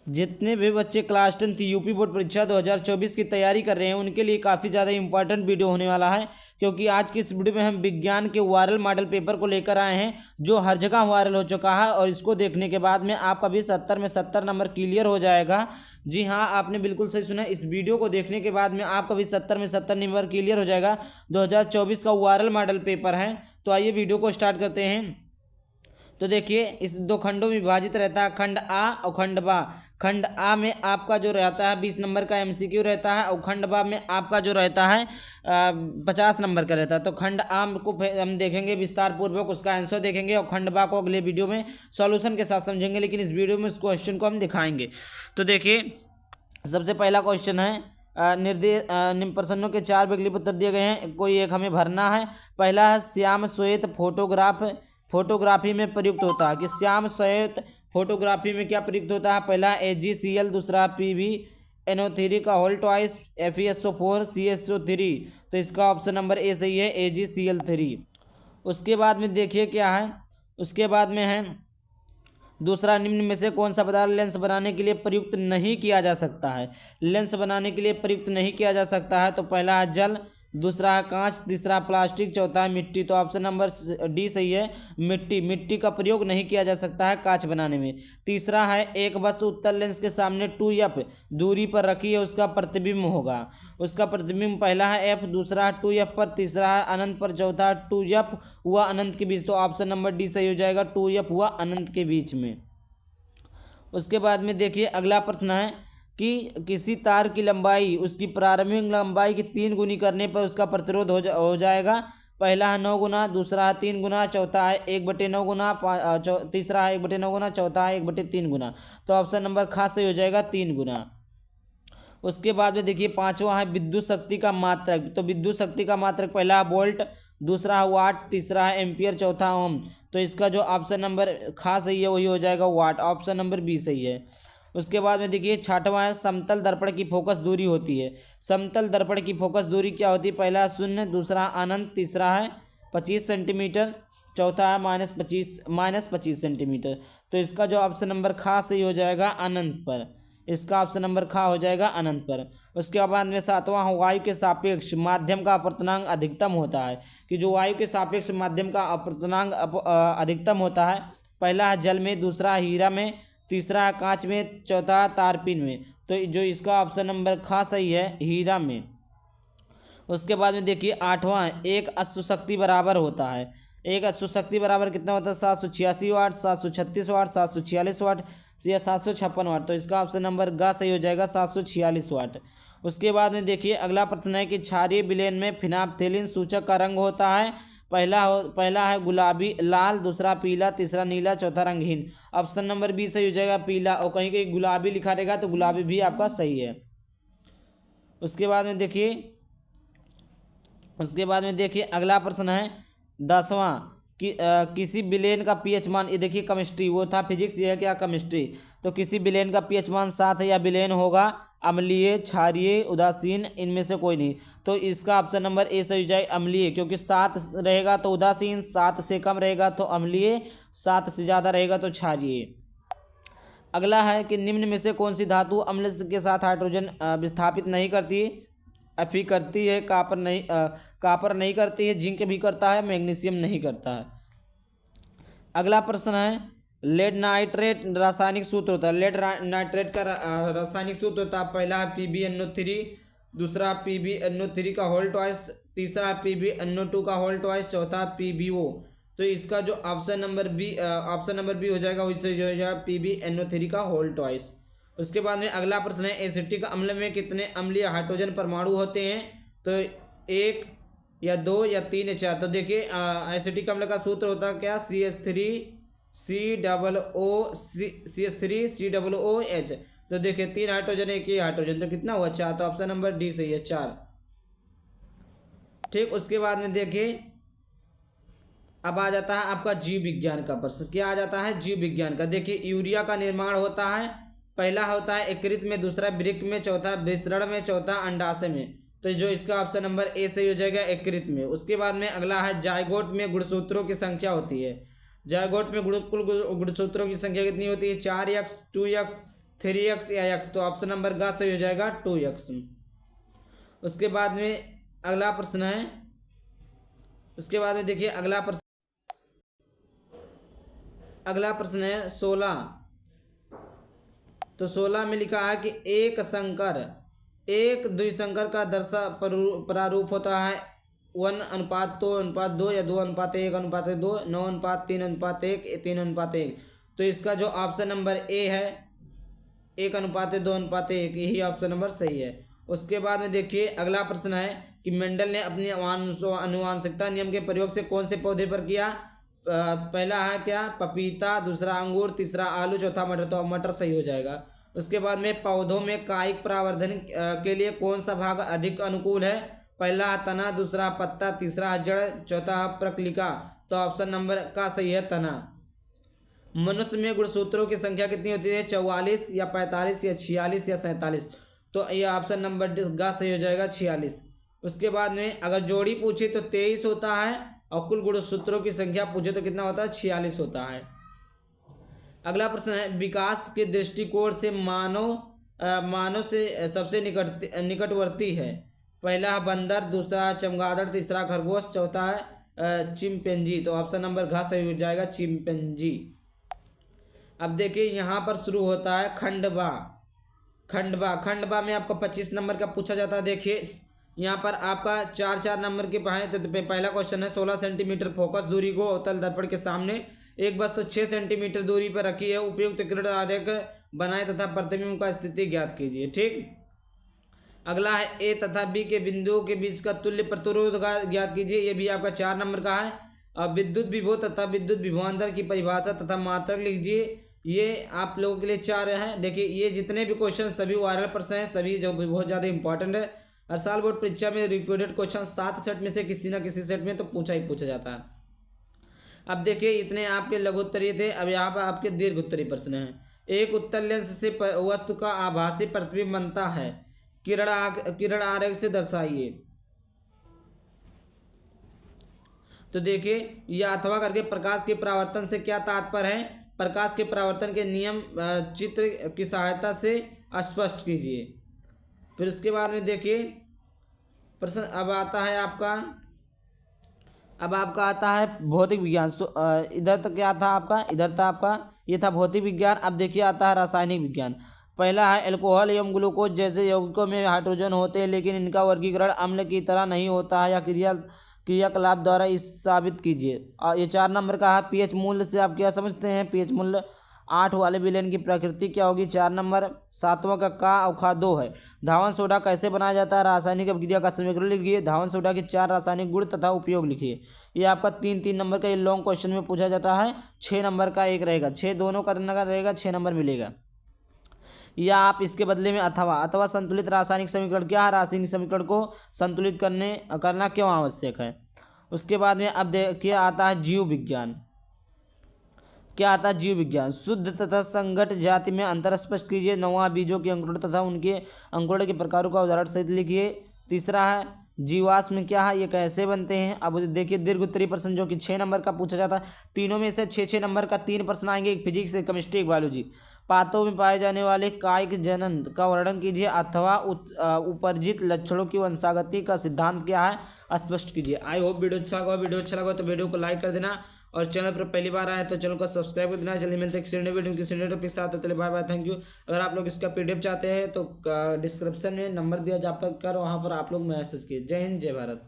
जितने भी बच्चे क्लास 10 यूपी बोर्ड परीक्षा 2024 की तैयारी कर रहे हैं उनके लिए काफ़ी ज़्यादा इंपॉर्टेंट वीडियो होने वाला है, क्योंकि आज की इस वीडियो में हम विज्ञान के वायरल मॉडल पेपर को लेकर आए हैं जो हर जगह वायरल हो चुका है। और इसको देखने के बाद में आपका भी 70 में 70 नंबर क्लियर हो जाएगा। जी हाँ, आपने बिल्कुल सही सुना। इस वीडियो को देखने के बाद में आपका भी 70 में 70 नंबर क्लियर हो जाएगा। 2024 का वायरल मॉडल पेपर है। तो आइए वीडियो को स्टार्ट करते हैं। तो देखिए, इस दो खंडों में विभाजित रहता है, खंड आ और खंड बा। खंड आ में आपका जो रहता है 20 नंबर का एमसीक्यू रहता है, और खंड बा में आपका जो रहता है 50 नंबर का रहता है। तो खंड आ को हम देखेंगे विस्तार पूर्वक, उसका आंसर देखेंगे, और खंड बा को अगले वीडियो में सॉल्यूशन के साथ समझेंगे। लेकिन इस वीडियो में इस क्वेश्चन को हम दिखाएंगे। तो देखिए, सबसे पहला क्वेश्चन है, निर्देश निम्न प्रश्नों के 4 विकल्प उत्तर दिए गए हैं, कोई एक हमें भरना है। पहला है श्याम श्वेत फोटोग्राफी में प्रयुक्त होता है। कि श्याम श्वेत फोटोग्राफी में क्या प्रयुक्त होता है? पहला AgCl, दूसरा PbNO3 का होल ट्वाइस, FeSO4 CSO3। तो इसका ऑप्शन नंबर ए सही है, AgCl3। उसके बाद में देखिए क्या है, उसके बाद में है दूसरा, निम्न में से कौन सा पदार्थ लेंस बनाने के लिए प्रयुक्त नहीं किया जा सकता है? लेंस बनाने के लिए प्रयुक्त नहीं किया जा सकता है। तो पहला है जल, दूसरा है कांच, तीसरा प्लास्टिक, चौथा है मिट्टी। तो ऑप्शन नंबर डी सही है, मिट्टी का प्रयोग नहीं किया जा सकता है कांच बनाने में। तीसरा है, एक वस्तु उत्तल लेंस के सामने 2f दूरी पर रखी है, उसका प्रतिबिंब होगा। उसका प्रतिबिंब पहला है f, दूसरा है 2f पर, तीसरा है अनंत पर, चौथा है 2f हुआ अनंत के बीच। तो ऑप्शन नंबर डी सही हो जाएगा, 2f हुआ अनंत के बीच में। उसके बाद में देखिए अगला प्रश्न है कि किसी तार की लंबाई उसकी प्रारंभिक लंबाई की 3 गुनी करने पर उसका प्रतिरोध हो जाएगा। पहला है 9 गुना, दूसरा है 3 गुना, चौथा है 1/9 गुना, तीसरा है 1/9 गुना, चौथा है 1/3 गुना। तो ऑप्शन नंबर खास सही हो जाएगा, 3 गुना। उसके बाद में देखिए पांचवा है विद्युत शक्ति का मात्रक। तो विद्युत शक्ति का मात्रक पहला है वोल्ट, दूसरा है वाट, तीसरा है एम्पियर, चौथा ओम। तो इसका जो ऑप्शन नंबर खास सही है वही हो जाएगा वाट, ऑप्शन नंबर बी सही है। उसके बाद में देखिए छठवां है, समतल दर्पण की फोकस दूरी होती है। समतल दर्पण की फोकस दूरी क्या होती है? पहला है 0, दूसरा अनंत, तीसरा है 25 सेंटीमीटर, चौथा है -25 सेंटीमीटर। तो इसका जो ऑप्शन नंबर खास सही हो जाएगा अनंत पर, इसका ऑप्शन नंबर खा हो जाएगा अनंत पर। उसके बाद में सातवां, वायु के सापेक्ष माध्यम का अपवर्तनांक अधिकतम होता है। कि जो वायु के सापेक्ष माध्यम का अपवर्तनांक अधिकतम होता है, पहला है जल में, दूसरा है हीरा में, तीसरा है कांच में, चौथा है तारपीन में। तो जो इसका ऑप्शन नंबर खा सही है, हीरा में। उसके बाद में देखिए आठवां, एक अश्व शक्ति बराबर होता है। एक अश्व शक्ति बराबर कितना होता है? 786 वाट, 736 वाट, 746 वाट या 756 वाट। तो इसका ऑप्शन नंबर ग सही हो जाएगा, 746 वाट। उसके बाद में देखिए अगला प्रश्न है कि क्षारीय विलयन में फिनाप्थेलिन सूचक का रंग होता है। पहला है गुलाबी लाल, दूसरा पीला, तीसरा नीला, चौथा रंगहीन। ऑप्शन नंबर बी सही हो जाएगा, पीला। और कहीं कहीं गुलाबी लिखा रहेगा तो गुलाबी भी आपका सही है। उसके बाद में देखिए अगला प्रश्न है 10वां कि किसी विलेन का पीएच मान, ये देखिए केमिस्ट्री, वो था फिजिक्स, ये है क्या केमिस्ट्री। तो किसी विलेन का पीएच मान 7 है, या विलेन होगा अम्लीय, क्षारीय, उदासीन, इनमें से कोई नहीं। तो इसका ऑप्शन नंबर ए सही हो जाए, अम्लीय। क्योंकि 7 रहेगा तो उदासीन, 7 से कम रहेगा तो अम्लीय, 7 से ज़्यादा रहेगा तो क्षारीय। अगला है कि निम्न में से कौन सी धातु अम्ल के साथ हाइड्रोजन विस्थापित नहीं करती? Fe करती है, कापर नहीं करती है, जिंक भी करता है, मैग्नीशियम नहीं करता है। अगला प्रश्न है, लेड नाइट्रेट रासायनिक सूत्र होता है। लेड नाइट्रेट का रासायनिक सूत्र होता है, पहला है PbNO3, दूसरा PbNO3 का होल ट्वाइस, तीसरा PbNO2 का होल ट्वाइस, चौथा PbO। तो इसका जो ऑप्शन नंबर बी हो जाएगा, वही जो हो जाएगा PbNO3 का होल ट्वाइस। उसके बाद में अगला प्रश्न है, एसिटिक अम्ल में कितने अम्लीय हाइड्रोजन परमाणु होते हैं? तो 1 या 2 या 3 या 4। तो देखिए एसिटिक अम्ल का सूत्र होता है क्या? CH3COOH। तो देखिए 3 हाइड्रोजन, 1 ही हाइड्रोजन, तो कितना हुआ? 4। तो ऑप्शन नंबर डी सही है, 4। ठीक। उसके बाद में देखिए अब आ जाता है आपका जीव विज्ञान का प्रश्न। क्या आ जाता है? जीव विज्ञान का। देखिए यूरिया का निर्माण होता है, पहला होता है यकृत में, दूसरा वृक्क में, चौथा विसरण में, चौथा अंडाशय में। तो जो इसका ऑप्शन नंबर ए सही हो जाएगा, यकृत में। उसके बाद में अगला है जायगोट में गुणसूत्रों की संख्या होती है। जायगोट में कुल गुणसूत्रों की संख्या कितनी होती है? 4x, 2x, 3x या x, तो ऑप्शन नंबर ग सही हो जाएगा 2x। उसके बाद में अगला प्रश्न है, उसके बाद में देखिए अगला प्रश्न है 16। तो 16 में लिखा है कि एक द्विसंकर का दर्शा प्रारूप होता है 1:2:2 या 2:1:2, 9:3:1, 3:1। तो इसका जो ऑप्शन नंबर ए है 1:2:1, यही ऑप्शन नंबर सही है। उसके बाद में देखिए अगला प्रश्न है कि मेंडल ने अपनी आनुवांशिकता नियम के प्रयोग से कौन से पौधे पर किया। पहला है क्या, पपीता, दूसरा अंगूर, तीसरा आलू, चौथा मटर, तो मटर सही हो जाएगा। उसके बाद में पौधों में कायिक प्रवर्धन के लिए कौन सा भाग अधिक अनुकूल है। पहला तना, दूसरा पत्ता, तीसरा जड़, चौथा प्रकलिका, तो ऑप्शन नंबर का सही है तना। मनुष्य में गुणसूत्रों की संख्या कितनी होती है, 44 या 45 या 46 या 47, तो ये ऑप्शन नंबर ग सही हो जाएगा 46। उसके बाद में अगर जोड़ी पूछे तो 23 होता है और कुल गुणसूत्रों की संख्या पूछे तो कितना होता है, 46 होता है। अगला प्रश्न है विकास के दृष्टिकोण से मानव से सबसे निकटवर्ती है। पहला है बंदर, दूसरा चमगादड़, तीसरा खरगोश, चौथा है चिंपैंजी, तो ऑप्शन नंबर घ सही हो जाएगा चिंपैंजी। अब देखिए यहाँ पर शुरू होता है खंडवा में आपका 25 नंबर का पूछा जाता है। देखिए यहाँ पर आपका 4 नंबर के पाए, तो पहला क्वेश्चन है 16 सेंटीमीटर फोकस दूरी को अवतल दर्पण के सामने एक वस्तु 6 सेंटीमीटर दूरी पर रखी है, उपयुक्त किरण आरेख बनाए तथा प्रतिबिंब का स्थिति ज्ञात कीजिए। ठीक, अगला है ए तथा बी के बिंदुओं के बीच का तुल्य प्रतिरोध ज्ञात कीजिए, ये भी आपका 4 नंबर का है। अब विद्युत विभव तथा विद्युत विभवांतर की परिभाषा तथा मात्रक लिखिए, ये आप लोगों के लिए 4 हैं। देखिए ये जितने भी क्वेश्चन सभी वायरल प्रश्न हैं, सभी जो बहुत ज़्यादा इंपॉर्टेंट है। हर साल बोर्ड परीक्षा में रिपीटेड क्वेश्चन 7 सेट में से किसी न किसी सेट में तो पूछा जाता है। अब देखिए इतने आपके लघु उत्तरीय थे, अब यहाँ पर आपके दीर्घ उत्तरीय प्रश्न हैं। एक उत्तल लेंस से वस्तु का आभासी प्रतिबिंब बनता है, किरण आरेख से दर्शाइए। तो देखिए यह अथवा करके प्रकाश के परावर्तन से क्या तात्पर्य है, प्रकाश के परावर्तन के नियम चित्र की सहायता से स्पष्ट कीजिए। फिर उसके बाद में देखिए प्रश्न अब आता है आपका आता है भौतिक विज्ञान। इधर तक क्या था आपका, इधर था आपका ये था भौतिक विज्ञान। अब देखिए आता है रासायनिक विज्ञान। पहला है अल्कोहल एवं ग्लूकोज जैसे यौगिकों में हाइड्रोजन होते हैं, लेकिन इनका वर्गीकरण अम्ल की तरह नहीं होता है, या क्रियाकलाप द्वारा इस साबित कीजिए। ये 4 नंबर का है। पीएच मूल्य से आप क्या समझते हैं, पीएच मूल्य 8 वाले विलेन की प्रकृति क्या होगी, 4 नंबर। 7वां का और खा 2 है। धावन सोडा कैसे बनाया जाता है, रासायनिक अभिक्रिया का समीकरण लिखिए। धावन सोडा के 4 रासायनिक गुण तथा उपयोग लिखिए। ये आपका 3 नंबर का ये लॉन्ग क्वेश्चन में पूछा जाता है। 6 नंबर का एक रहेगा, 6 दोनों करने का रहेगा, 6 नंबर मिलेगा। या आप इसके बदले में अथवा संतुलित रासायनिक समीकरण क्या है, रासायनिक समीकरण को संतुलित करना क्यों आवश्यक है। उसके बाद में अब देखिए आता है जीव विज्ञान। क्या आता है जीव विज्ञान। शुद्ध तथा संघट जाति में अंतर स्पष्ट कीजिए। 9वां बीजों के अंकुरण तथा उनके अंकुरण के प्रकारों का उदाहरण सहित लिखिए। तीसरा है जीवाश्म क्या है, ये कैसे बनते हैं। अब देखिए दीर्घ उत्तरीय प्रश्न जो कि 6 नंबर का पूछा जाता है। तीनों में से 6 नंबर का 3 प्रश्न आएंगे, एक फिजिक्स, एक केमिस्ट्री, एक बायोलॉजी। पातों में पाए जाने वाले कायिक जनन का वर्णन कीजिए अथवा उपर्जित लक्षणों की वंशागति का सिद्धांत क्या है स्पष्ट कीजिए। आई होप वीडियो अच्छा लगा तो वीडियो को लाइक कर देना, और चैनल पर पहली बार आए तो चैनल को सब्सक्राइब कर देना। जल्दी मिलते हैं किसी नए वीडियो किसी नए टॉपिक के साथ, तो चलिए बाय बाय, थैंक यू। अगर आप लोग इसका पीडीएफ चाहते हैं तो डिस्क्रिप्शन में नंबर दिया जा कर वहाँ पर आप लोग मैसेज कीजिए। जय हिंद, जय भारत।